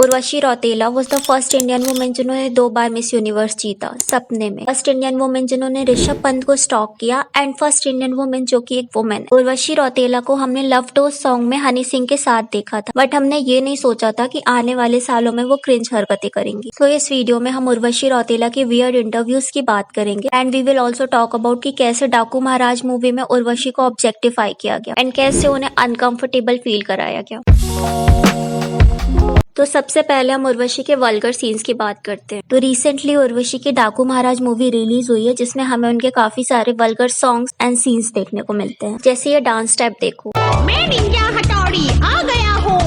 Urvashi Rautela was the first Indian women जिन्होंने 2 बार miss universe जीता सपने में। फर्स्ट इंडियन वुमेन जिन्होंने ऋषभ पंत को स्टॉक किया एंड फर्स्ट इंडियन वुमेन जो कि एक वुमेन। उर्वशी रौतेला को हमने लव डोज सॉन्ग में हनी सिंह के साथ देखा था, बट हमने ये नहीं सोचा था कि आने वाले सालों में वो क्रिंज हरकतें करेंगी। तो इस वीडियो में हम उर्वशी रौतेला के वियर्ड इंटरव्यूज की बात करेंगे and we will also talk about कि कैसे डाकू महाराज मूवी में उर्वशी को ऑब्जेक्टिफाई किया गया एंड कैसे उन्हें अनकंफर्टेबल फील कराया गया। तो सबसे पहले हम उर्वशी के वल्गर सीन्स की बात करते हैं। तो रिसेंटली उर्वशी की डाकू महाराज मूवी रिलीज हुई है, जिसमें हमें उनके काफी सारे वल्गर सॉन्ग्स एंड सीन्स देखने को मिलते हैं। जैसे ये डांस स्टेप देखो, मैं निंजा हथौड़ी आ गया हूँ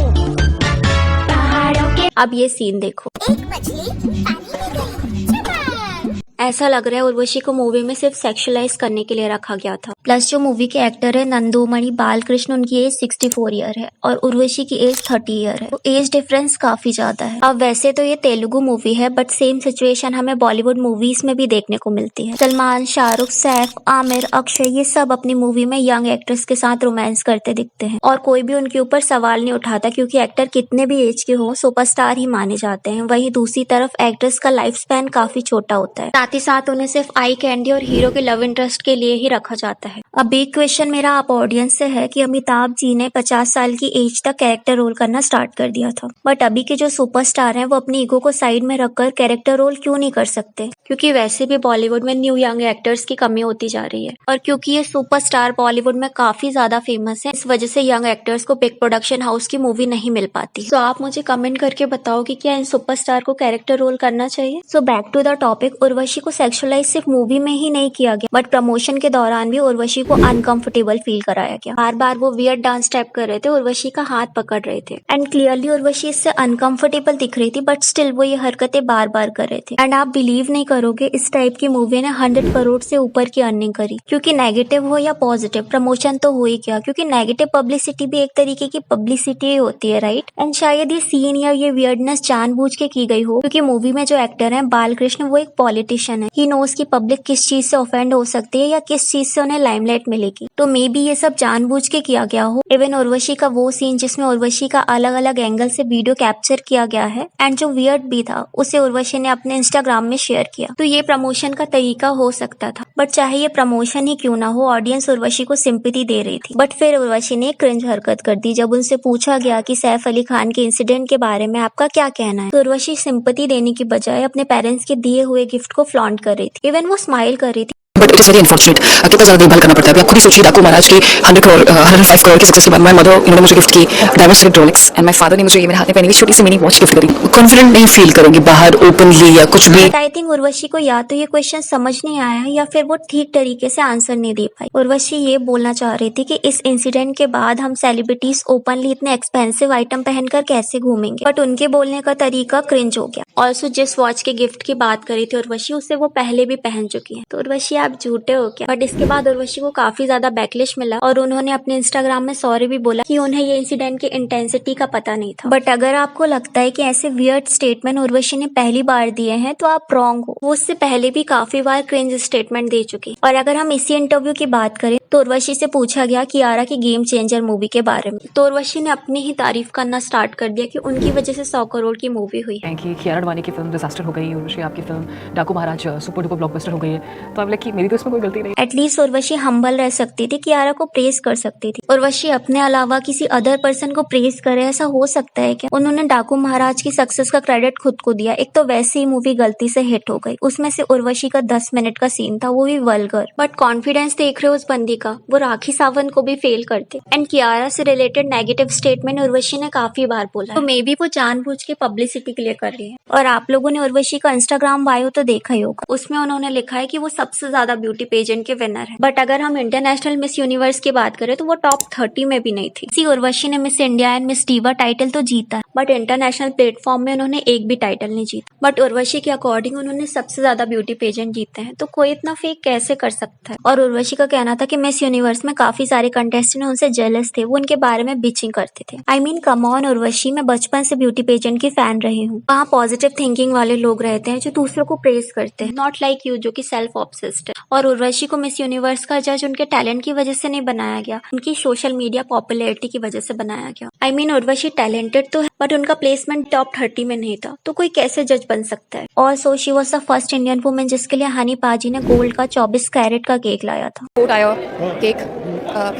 पहाड़ों के। अब ये सीन देखो, एक मछली पानी में गई चुप। ऐसा लग रहा है उर्वशी को मूवी में सिर्फ सेक्सुअलाइज करने के लिए रखा गया था। प्लस जो मूवी के एक्टर है नंदोमणि बालकृष्ण, उनकी एज 64 ईयर है और उर्वशी की एज 30 ईयर है, तो एज डिफरेंस काफी ज्यादा है। अब वैसे तो ये तेलुगु मूवी है, बट सेम सिचुएशन हमें बॉलीवुड मूवीज में भी देखने को मिलती है। सलमान, शाहरुख, सैफ, आमिर, अक्षय, ये सब अपनी मूवी में यंग एक्ट्रेस के साथ रोमांस करते दिखते हैं और कोई भी उनके ऊपर सवाल नहीं उठाता, क्योंकि एक्टर कितने भी एज के हो सुपरस्टार ही माने जाते हैं। वहीं दूसरी तरफ एक्ट्रेस का लाइफ स्पैन काफी छोटा होता है, साथ ही साथ उन्हें सिर्फ आई कैंडी और हीरो के लव इंटरेस्ट के लिए ही रखा जाता है। अब बिग क्वेश्चन मेरा आप ऑडियंस से है कि अमिताभ जी ने 50 साल की एज तक कैरेक्टर रोल करना स्टार्ट कर दिया था, बट अभी के जो सुपरस्टार हैं वो अपनी ईगो को साइड में रखकर कैरेक्टर रोल क्यों नहीं कर सकते? क्योंकि वैसे भी बॉलीवुड में न्यू यंग एक्टर्स की कमी होती जा रही है और क्योंकि ये सुपरस्टार बॉलीवुड में काफी ज्यादा फेमस है, इस वजह से यंग एक्टर्स को बिग प्रोडक्शन हाउस की मूवी नहीं मिल पाती। तो आप मुझे कमेंट करके बताओ कि क्या इन सुपरस्टार को कैरेक्टर रोल करना चाहिए। So back to the topic, Urvashi को सेक्सुअलाइज सिर्फ मूवी में ही नहीं किया गया, बट प्रमोशन के दौरान भी उर्वशी को अनकंफर्टेबल फील कराया गया। बार बार वो वियर्ड डांस टाइप कर रहे थे, उर्वशी का हाथ पकड़ रहे थे एंड क्लियरली उर्वशी इससे अनकंफर्टेबल दिख रही थी, बट स्टिल वो ये हरकतें बार बार कर रहे थे। एंड आप बिलीव नहीं करोगे, इस टाइप की मूवी ने 100 करोड़ से ऊपर की अर्निंग करी। क्योंकि नेगेटिव हो या पॉजिटिव, प्रमोशन तो हो ही क्या, क्योंकि नेगेटिव पब्लिसिटी भी एक तरीके की पब्लिसिटी होती है, राइट। एंड शायद ये सीन या ये वियर्डनेस जानबूझ के की गई हो, क्योंकि मूवी में जो एक्टर है बालकृष्ण वो एक पॉलिटिशियन है। ही नोज की पब्लिक किस चीज से ऑफेंड हो सकती है या किस चीज से उन्हें लाइमलाइट मिलेगी, तो मे बी ये सब जानबूझ के किया गया हो। इवन उर्वशी का वो सीन जिसमें उर्वशी का अलग अलग एंगल से वीडियो कैप्चर किया गया है एंड जो वियर्ड भी था, उसे उर्वशी ने अपने इंस्टाग्राम में शेयर किया, तो ये प्रमोशन का तरीका हो सकता था। बट चाहे ये प्रमोशन ही क्यों ना हो, ऑडियंस उर्वशी को सिंपैथी दे रही थी। बट फिर उर्वशी ने क्रिंज हरकत कर दी जब उनसे पूछा गया कि सैफ अली खान के इंसिडेंट के बारे में आपका क्या कहना है, तो उर्वशी सिंपैथी देने की बजाय अपने पेरेंट्स के दिए हुए गिफ्ट को फ्लॉन्ट कर रही थी। इवन वो स्माइल कर रही थी। But it is very unfortunate, कितना ज्यादा देखभाल करना पड़ता है। अभी आप खुद ही सोचिए, डाकू महाराज की 100 करोड़ 105 करोड़ की सक्सेस के बाद माय मदर इन्होंने मुझे गिफ्ट की diamond Rolex and my father ने मुझे ये मेरे हाथ में पहनी हुई छोटी सी मिनी वॉच गिफ्ट करी। कॉन्फिडेंट नहीं फील करूंगी बाहर ओपनली या कुछ भी। आई थिंक उर्वशी को या तो ये क्वेश्चन समझ नहीं आया या फिर वो ठीक तरीके से आंसर नहीं दे पाई। उर्वशी ये बोलना चाह रही थी कि इस इंसिडेंट के बाद हम सेलिब्रिटीज ओपनली इतने एक्सपेंसिव आइटम पहनकर कैसे घूमेंगे, बट उनके बोलने का तरीका क्रिंज हो गया। ऑल्सो जिस वॉच के गिफ्ट की बात करी थी उर्वशी, उसे वो पहले भी पहन चुकी है, तो उर्वशी आप झूठे हो क्या। बट इसके बाद उर्वशी को काफी ज्यादा बैकलिश मिला और उन्होंने अपने इंस्टाग्राम में सॉरी भी बोला कि उन्हें ये इंसिडेंट की इंटेंसिटी का पता नहीं था। बट अगर आपको लगता है कि ऐसे वियर्ड स्टेटमेंट उर्वशी ने पहली बार दिए हैं, तो आप रॉन्ग हो। वो उससे पहले भी काफी बार क्रिंज स्टेटमेंट दे चुकी। और अगर हम इसी इंटरव्यू की बात करें तो उर्वशी से पूछा गया कियारा की गेम चेंजर मूवी के बारे में, तो उर्वशी ने अपनी ही तारीफ करना स्टार्ट कर दिया कि उनकी वजह से 100 करोड़ की मूवी हुई है। कि कियारा अडवाणी की फिल्म डिजास्टर हो गई, उर्वशी आपकी फिल्म डाकू महाराज सुपर डुपर ब्लॉकबस्टर हो गई है, तो अब कि मेरी तो इसमें कोई गलती नहीं। एटलीस्ट उर्वशी हम्बल रह सकती थी, कियारा को प्रेस कर सकती थी। उर्वशी अपने अलावा किसी अदर पर्सन को प्रेस करे, ऐसा हो सकता है क्या? उन्होंने डाकू महाराज की सक्सेस का क्रेडिट खुद को दिया। एक तो वैसे ही मूवी गलती से हिट हो गई, उसमें से उर्वशी का 10 मिनट का सीन था, वो भी वल्गर। बट कॉन्फिडेंस देख रहे हो उस बंदी का, वो राखी सावंत को भी फेल करते। एंड कियारा से रिलेटेड नेगेटिव स्टेटमेंट उर्वशी ने काफी बार बोला, तो मे बी वो जानबूझ के पब्लिसिटी के लिए कर रही है। और आप लोगों ने उर्वशी का इंस्टाग्राम बायो तो देखा ही होगा, उसमें उन्होंने लिखा है कि वो सबसे ज्यादा ब्यूटी पेजेंट के विनर है। बट अगर हम इंटरनेशनल मिस यूनिवर्स की बात करें तो वो टॉप 30 में भी नहीं थी। सी उर्वशी ने miss India and miss diva title तो जीता, बट इंटरनेशनल प्लेटफॉर्म में उन्होंने एक भी टाइटल नहीं जीता। बट उर्वशी के अकॉर्डिंग उन्होंने सबसे ज्यादा ब्यूटी पेजेंट जीते हैं, तो कोई इतना फेक कैसे कर सकता है। और उर्वशी का कहना था कि मैं मिस यूनिवर्स में काफी सारे कंटेस्टेंट उनसे जेलस थे, वो उनके बारे में बिचिंग करते थे। I mean come on Urvashi, मैं बचपन से ब्यूटी पेजेंट की फैन रही हूँ। वहाँ पॉजिटिव थिंकिंग वाले लोग रहते हैं जो दूसरों को प्रेज करते हैं, नॉट लाइक यू जो कि सेल्फ ऑब्सेस्ड है। और उर्वशी को मिस यूनिवर्स का जज उनके टैलेंट की वजह से नहीं बनाया गया, उनकी सोशल मीडिया पॉपुलैरिटी की वजह से बनाया गया। आई मीन उर्वशी टैलेंटेड तो है बट उनका प्लेसमेंट टॉप 30 में नहीं था, तो कोई कैसे जज बन सकता है। Also she was the first Indian women जिसके लिए हनी पाजी ने गोल्ड का 24 कैरेट का केक लाया था। Gold tire cake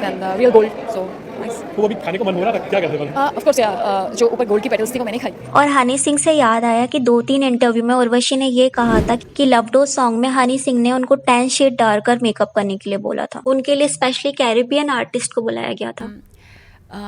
and real gold, so nice. तो अभी खाने को मन हो रहा था, क्या करते हैं? Of course, yeah. जो ऊपर गोल्ड की पेटल्स थी वो मैंने खाई। और हनी सिंह से याद आया कि 2-3 इंटरव्यू में उर्वशी ने ये कहा था कि लवडो सॉन्ग में हनी सिंह ने उनको 10 शेड डार्कर मेकअप करने के लिए बोला था। उनके लिए स्पेशली कैरिबियन आर्टिस्ट को बुलाया गया था।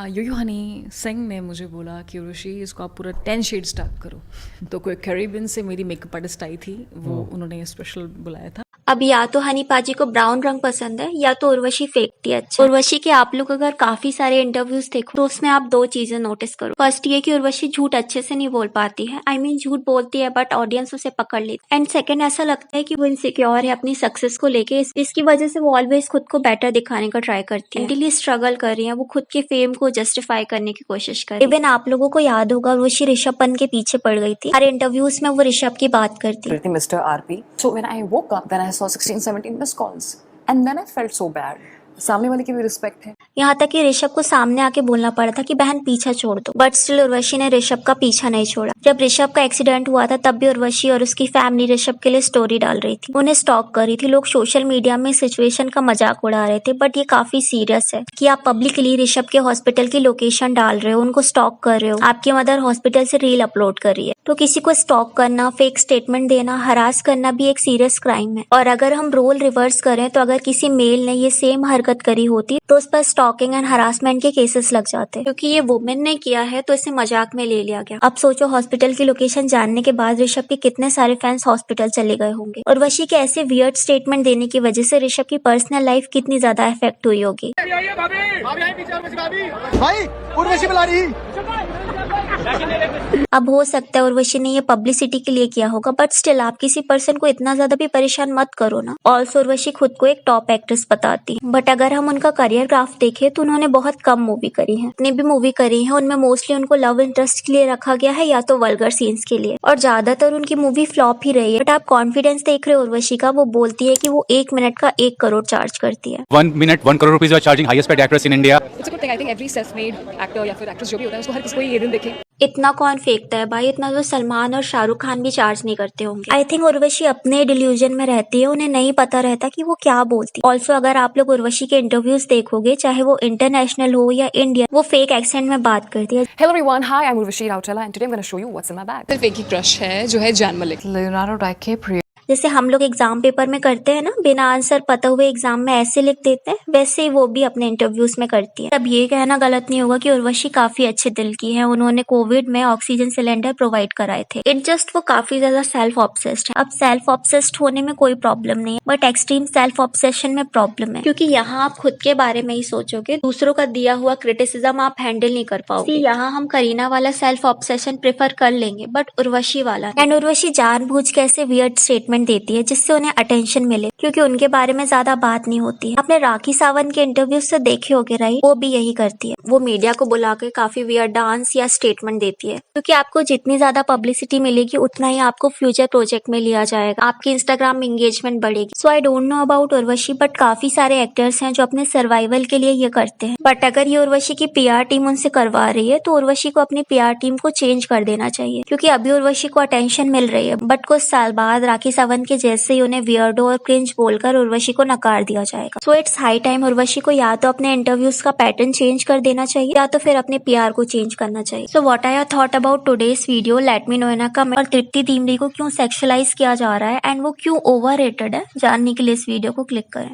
यूयू हनी सिंह ने मुझे बोला कि उर्वशी इसको आप पूरा 10 शेड्स डार्क करो, तो कोई कैरिबियन से मेरी मेकअप आर्टिस्ट आई थी, वो उन्होंने स्पेशल बुलाया था। अब या तो हनी पाजी को ब्राउन रंग पसंद है या तो उर्वशी फेंकती है अच्छा। उर्वशी के आप लोग अगर काफी सारे इंटरव्यूज देखो तो उसमें आप 2 चीजें नोटिस करो। फर्स्ट ये कि उर्वशी झूठ अच्छे से नहीं बोल पाती है, आई मीन झूठ बोलती है बट ऑडियंस उसे पकड़ लेती है। एंड सेकंड ऐसा लगता है कि वो इनसिक्योर है अपनी सक्सेस को लेके, इसकी वजह से वो ऑलवेज खुद को बेटर दिखाने का ट्राई करती है, मेंटली स्ट्रगल कर रही है, वो खुद के फेम को जस्टिफाई करने की कोशिश कर रही है। इवन आप लोगों को याद होगा उर्वशी ऋषभ पंत के पीछे पड़ गई थी, हर इंटरव्यूज में वो ऋषभ की बात करती है। Mr. RP. So when I woke up, then I saw 16-17 missed calls, and then I felt so bad. सामने वाले की भी रिस्पेक्ट है। यहाँ तक कि ऋषभ को सामने आके बोलना पड़ा था कि बहन पीछा छोड़ दो, बट स्टिल उर्वशी ने ऋषभ का पीछा नहीं छोड़ा। जब ऋषभ का एक्सीडेंट हुआ था तब भी उर्वशी और उसकी फैमिली ऋषभ के लिए स्टोरी डाल रही थी, उन्हें स्टॉक कर रही थी। लोग सोशल मीडिया में सिचुएशन का मजाक उड़ा रहे थे, बट ये काफी सीरियस है कि आप पब्लिकली ऋषभ के हॉस्पिटल की लोकेशन डाल रहे हो, उनको स्टॉक कर रहे हो। आपकी मदर हॉस्पिटल से रील अपलोड कर रही है, तो किसी को स्टॉक करना, फेक स्टेटमेंट देना, हरास करना भी एक सीरियस क्राइम है। और अगर हम रोल रिवर्स करें तो अगर किसी मेल ने ये सेम हरकत करी होती तो उस पर स्टॉकिंग एंड हरासमेंट के केसेस लग जाते, क्योंकि ये वुमेन ने किया है तो इसे मजाक में ले लिया गया। अब सोचो हॉस्पिटल की लोकेशन जानने के बाद ऋषभ के कितने सारे फैंस हॉस्पिटल चले गए होंगे। उर्वशी के ऐसे वियर्ड स्टेटमेंट देने की वजह से ऋषभ की पर्सनल लाइफ कितनी ज्यादा इफेक्ट हुई होगी। भाई उर्वशी बुला रही। अब हो सकता है उर्वशी ने ये पब्लिसिटी के लिए किया होगा, बट स्टिल आप किसी पर्सन को इतना ज्यादा भी परेशान मत करो ना। ऑल्सो उर्वशी खुद को एक टॉप एक्ट्रेस बताती है, बट अगर हम उनका करियर ग्राफ देखें तो उन्होंने बहुत कम मूवी करी है। जितनी भी मूवी करी है उनमें मोस्टली उनको लव इंटरेस्ट के लिए रखा गया है या तो वल्गर सीन्स के लिए, और ज्यादातर उनकी मूवी फ्लॉप ही रही है। बट आप कॉन्फिडेंस देख रहे हो उर्वशी का, वो बोलती है कि वो 1 मिनट का 1 करोड़ चार्ज करती है। 1 minute 1 crore rupees you are charging, highest paid actress in India. It's a good thing. I think every self-made actor या फिर एक्ट्रेस जो भी होता है उसको हर किसी को ये दिन देखे। इतना कौन फेंकता है भाई, इतना तो सलमान और शाहरुख खान भी चार्ज नहीं करते होंगे। आई थिंक उर्वशी अपने डिल्यूजन में रहती है, उन्हें नहीं पता रहता कि वो क्या बोलती है। ऑल्सो अगर आप लोग उर्वशी के इंटरव्यूज देखोगे, चाहे वो इंटरनेशनल हो या इंडियन, वो फेक एक्सेंट में बात करती है। Hello everyone, hi, I'm Urvashi Rautela and today I'm going to show you what's in my bag. सिर्फ एक ही क्रश है जो है जैन मलिक। Leonardo DiCaprio. जैसे हम लोग एग्जाम पेपर में करते हैं ना, बिना आंसर पता हुए एग्जाम में ऐसे लिख देते हैं, वैसे ही वो भी अपने इंटरव्यूज में करती है। अब ये कहना गलत नहीं होगा कि उर्वशी काफी अच्छे दिल की है, उन्होंने कोविड में ऑक्सीजन सिलेंडर प्रोवाइड कराए थे। इट जस्ट वो काफी ज्यादा सेल्फ ऑब्सेस्ड है। अब सेल्फ ऑब्सेस्ड होने में कोई प्रॉब्लम नहीं है, बट एक्सट्रीम सेल्फ ऑब्सेशन में प्रॉब्लम है, क्योंकि यहाँ आप खुद के बारे में ही सोचोगे, दूसरों का दिया हुआ क्रिटिसिज्म आप हैंडल नहीं कर पाओगे। यहाँ हम करीना वाला सेल्फ ऑब्सेशन प्रेफर कर लेंगे, बट उर्वशी वाला। एंड उर्वशी जानबूझ के ऐसे वियर्ड स्टेटमेंट देती है जिससे उन्हें अटेंशन मिले, क्योंकि उनके बारे में ज्यादा बात नहीं होती है। आपने राखी सावंत के इंटरव्यू से देखे होंगे राइट, वो भी यही करती है। वो मीडिया को बुला के काफी वियर्ड डांस या स्टेटमेंट देती है, क्योंकि आपको जितनी ज्यादा पब्लिसिटी मिलेगी उतना ही आपको फ्यूचर प्रोजेक्ट में लिया जाएगा, आपकी इंस्टाग्राम एंगेजमेंट बढ़ेगी। So I don't know about Urvashi, but काफी सारे एक्टर्स हैं जो अपने सर्वाइवल के लिए ये करते हैं। बट अगर ये उर्वशी की PR टीम उनसे करवा रही है तो उर्वशी को अपनी PR टीम को चेंज कर देना चाहिए, क्योंकि अभी उर्वशी को अटेंशन मिल रही है, बट कुछ साल बाद राखी सावंत के जैसे ही उन्हें वियर्डो और क्रिंज बोलकर उर्वशी को नकार दिया जाएगा। So it's high time Urvashi को या तो अपने इंटरव्यूज का पैटर्न चेंज कर देना चाहिए या तो फिर अपने PR को चेंज करना चाहिए। So what are your thought about today's video, let me know in a comment. और तृप्ति डिमरी को क्यों सेक्सुअलाइज किया जा रहा है एंड वो क्यों ओवररेटेड है, जानने के लिए इस वीडियो को क्लिक करें।